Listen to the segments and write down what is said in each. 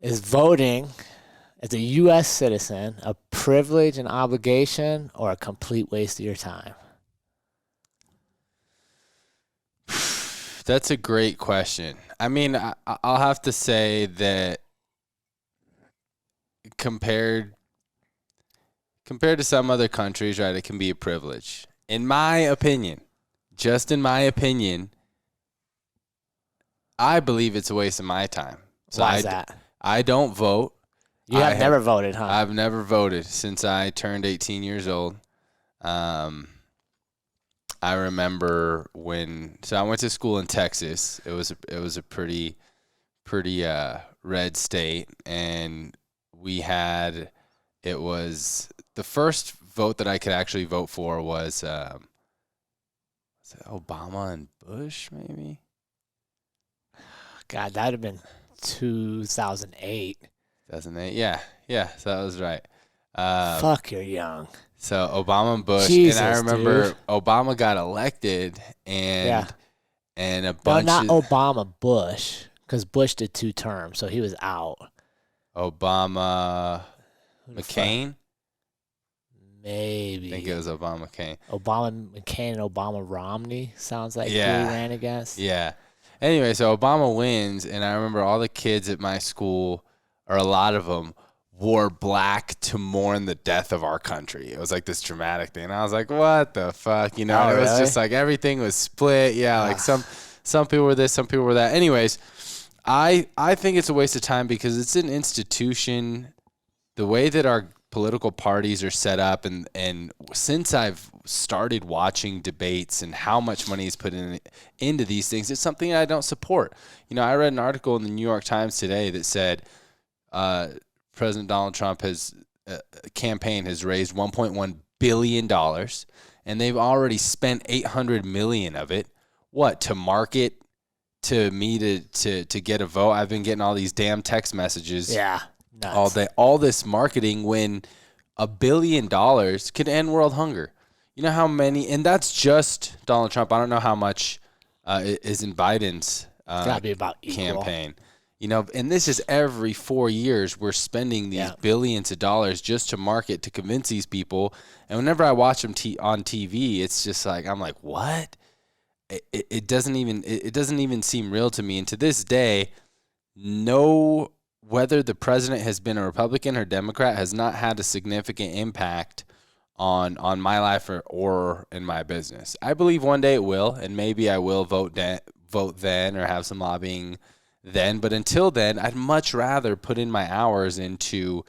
Is voting as a U.S. citizen a privilege and obligation or a complete waste of your time? That's a great question. I mean, I'll have to say that compared to some other countries, right, it can be a privilege. In my opinion, just in my opinion, I believe it's a waste of my time. So Why is that? I don't vote. You have never voted, huh? I've never voted since I turned 18 years old. I remember so I went to school in Texas. It was a pretty red state, and it was the first vote that I could actually vote for was it Obama and Bush, maybe? God, that would have been 2008. 2008, yeah, so that was right. Fuck, you're young. So Obama and Bush, Jesus, and I remember dude. Obama got elected, and a bunch not of Obama, Bush, because Bush did 2 terms, so he was out. Obama McCain. Maybe. I think it was Obama McCain. Obama McCain and Obama Romney sounds like who he Yeah. ran against. Yeah. Anyway, so Obama wins, and I remember all the kids at my school, or a lot of them, wore black to mourn the death of our country. It was like this dramatic thing. And I was like, what the fuck? You know, Oh, it was really? just like everything was split. Yeah, like some people were this, some people were that. Anyways, I think it's a waste of time because it's an institution. The way that our political parties are set up, and since I've started watching debates and how much money is put into these things, it's something I don't support. You know, I read an article in the New York Times today that said President Donald Trump campaign has raised $1.1 billion, and they've already spent $800 million of it. What, to market to me to get a vote? I've been getting all these damn text messages. Yeah. Nuts. All day, all this marketing when $1 billion could end world hunger. You know how many, and that's just Donald Trump. I don't know how much is in Biden's Gotta be about equal. campaign. You know, and this is every 4 years we're spending these billions of dollars just to market, to convince these people. And whenever I watch them on TV, it's just like, I'm like, what? It doesn't even seem real to me. And to this day, whether the president has been a Republican or Democrat has not had a significant impact on my life or in my business. I believe one day it will, and maybe I will vote then or have some lobbying then. But until then, I'd much rather put in my hours into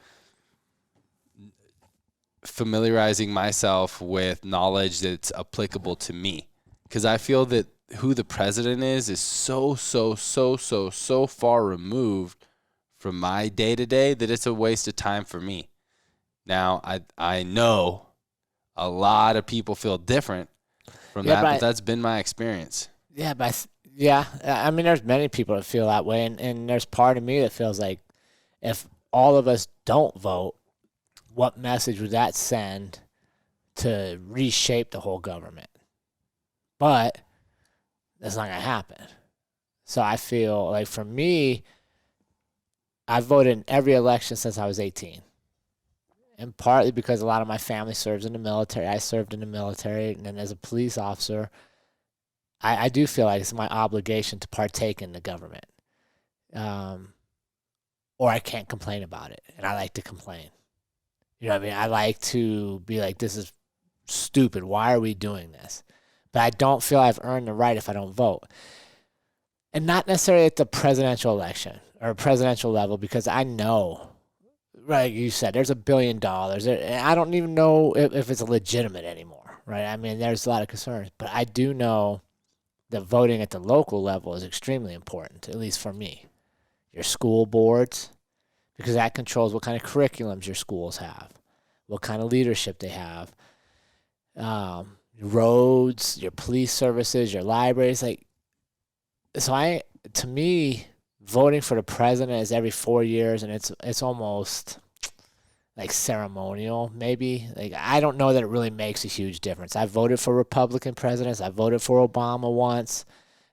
familiarizing myself with knowledge that's applicable to me. Because I feel that who the president is so far removed from my day-to-day that it's a waste of time for me. Now, I know a lot of people feel different from that, but that's been my experience. Yeah, I mean, there's many people that feel that way, and there's part of me that feels like if all of us don't vote, what message would that send to reshape the whole government? But that's not going to happen. So I feel like for me, I've voted in every election since I was 18. And partly because a lot of my family serves in the military. I served in the military, and then as a police officer, I do feel like it's my obligation to partake in the government. Or I can't complain about it, and I like to complain. You know what I mean? I like to be like, this is stupid. Why are we doing this? But I don't feel I've earned the right if I don't vote. And not necessarily at the presidential election or presidential level, because I know, like you said, there's $1 billion. I don't even know if it's legitimate anymore, right? I mean, there's a lot of concerns. But I do know that voting at the local level is extremely important, at least for me. Your school boards, because that controls what kind of curriculums your schools have, what kind of leadership they have, roads, your police services, your libraries. To me, voting for the president is every 4 years, and it's almost like ceremonial, maybe. Like, I don't know that it really makes a huge difference. I voted for Republican presidents. I voted for Obama once.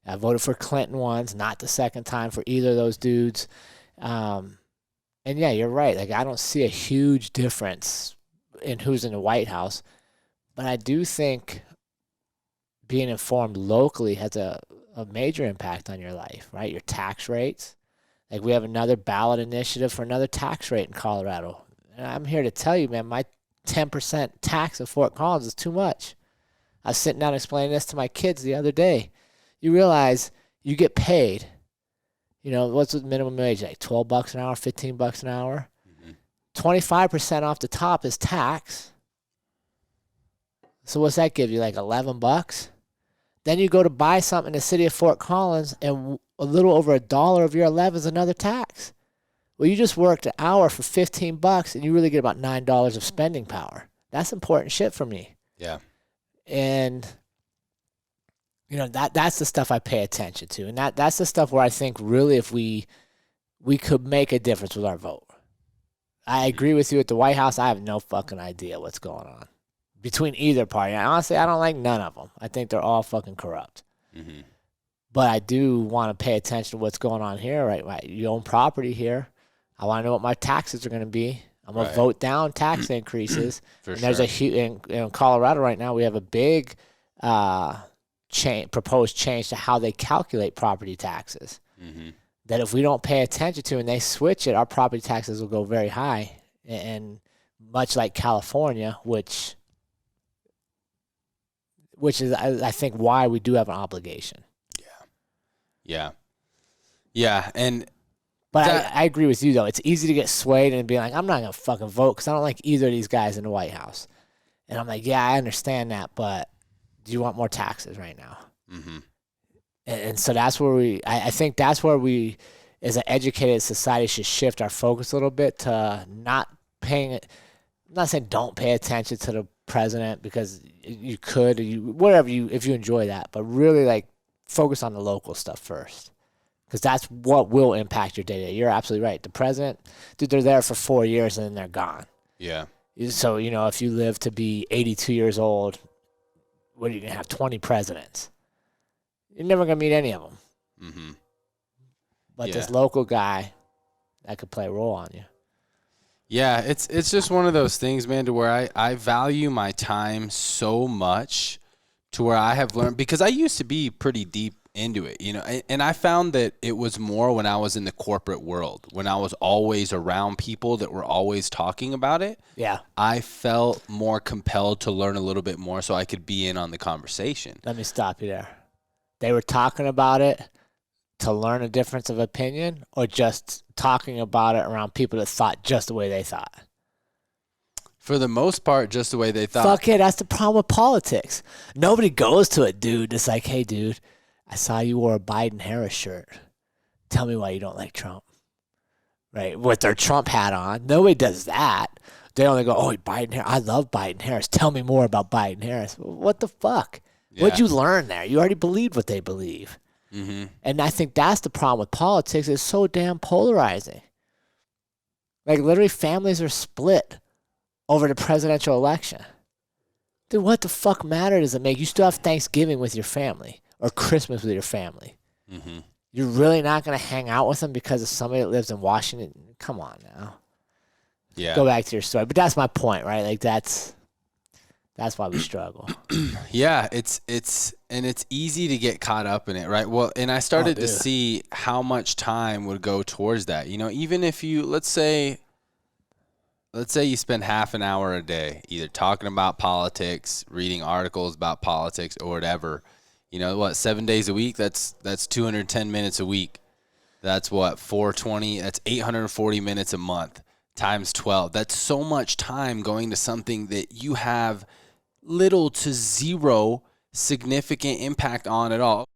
I voted for Clinton once, not the second time for either of those dudes. And yeah, you're right. Like, I don't see a huge difference in who's in the White House, but I do think being informed locally has a major impact on your life, right? Your tax rates. Like, we have another ballot initiative for another tax rate in Colorado. And I'm here to tell you, man, my 10% tax of Fort Collins is too much. I was sitting down explaining this to my kids the other day. You realize you get paid, what's the minimum wage? Like $12 an hour, $15 an hour? 25% off the top is tax. So what's that give you, like $11? Then you go to buy something in the city of Fort Collins, and a little over $1 of your 11 is another tax. Well, you just worked an hour for $15, and you really get about $9 of spending power. That's important shit for me. Yeah. And that's the stuff I pay attention to, and that's the stuff where I think really if we could make a difference with our vote. I agree with you at the White House. I have no fucking idea what's going on between either party. And honestly, I don't like none of them. I think they're all fucking corrupt. Mm-hmm. But I do want to pay attention to what's going on here, right? You own property here. I want to know what my taxes are going to be. I'm going to vote down tax increases. For and sure. There's a huge, in Colorado right now, we have a big proposed change to how they calculate property taxes. Mm-hmm. That if we don't pay attention to and they switch it, our property taxes will go very high. And much like California, which is, I think, why we do have an obligation. Yeah. But I agree with you, though. It's easy to get swayed and be like, I'm not going to fucking vote because I don't like either of these guys in the White House. And I'm like, yeah, I understand that, but do you want more taxes right now? Mm-hmm. And so that's where I think that's where we, as an educated society, should shift our focus a little bit to not paying it. I'm not saying don't pay attention to the president because you could, if you enjoy that, but really like focus on the local stuff first. Because that's what will impact your day-to-day. You're absolutely right. The president, dude, they're there for 4 years and then they're gone. Yeah. So, if you live to be 82 years old, what are you going to have, 20 presidents? You're never going to meet any of them. Mm-hmm. But this local guy, that could play a role on you. Yeah, it's just one of those things, man, to where I value my time so much to where I have learned, because I used to be pretty deep into it, and I found that it was more when I was in the corporate world, when I was always around people that were always talking about it. Yeah. I felt more compelled to learn a little bit more so I could be in on the conversation. Let me stop you there. They were talking about it to learn a difference of opinion, or just talking about it around people that thought just the way they thought? For the most part, just the way they thought. Fuck it, that's the problem with politics. Nobody goes to a dude that's like, hey, dude, I saw you wore a Biden-Harris shirt. Tell me why you don't like Trump. Right? With their Trump hat on. Nobody does that. They only go, oh, Biden-Harris. I love Biden-Harris. Tell me more about Biden-Harris. What the fuck? Yeah. What'd you learn there? You already believed what they believe. Mm-hmm. And I think that's the problem with politics. It's so damn polarizing. Like, literally, families are split over the presidential election. Dude, what the fuck matter does it make? You still have Thanksgiving with your family or Christmas with your family. Mm-hmm. You're really not going to hang out with them because of somebody that lives in Washington? Come on now. Yeah. Go back to your story. But that's my point, right? Like, that's why we struggle. Yeah, it's easy to get caught up in it, right? Well, and I started to see how much time would go towards that. Even if you, let's say you spend half an hour a day either talking about politics, reading articles about politics, or whatever. 7 days a week? That's 210 minutes a week. That's what, 420? That's 840 minutes a month times 12. That's so much time going to something that you have little to zero significant impact on at all.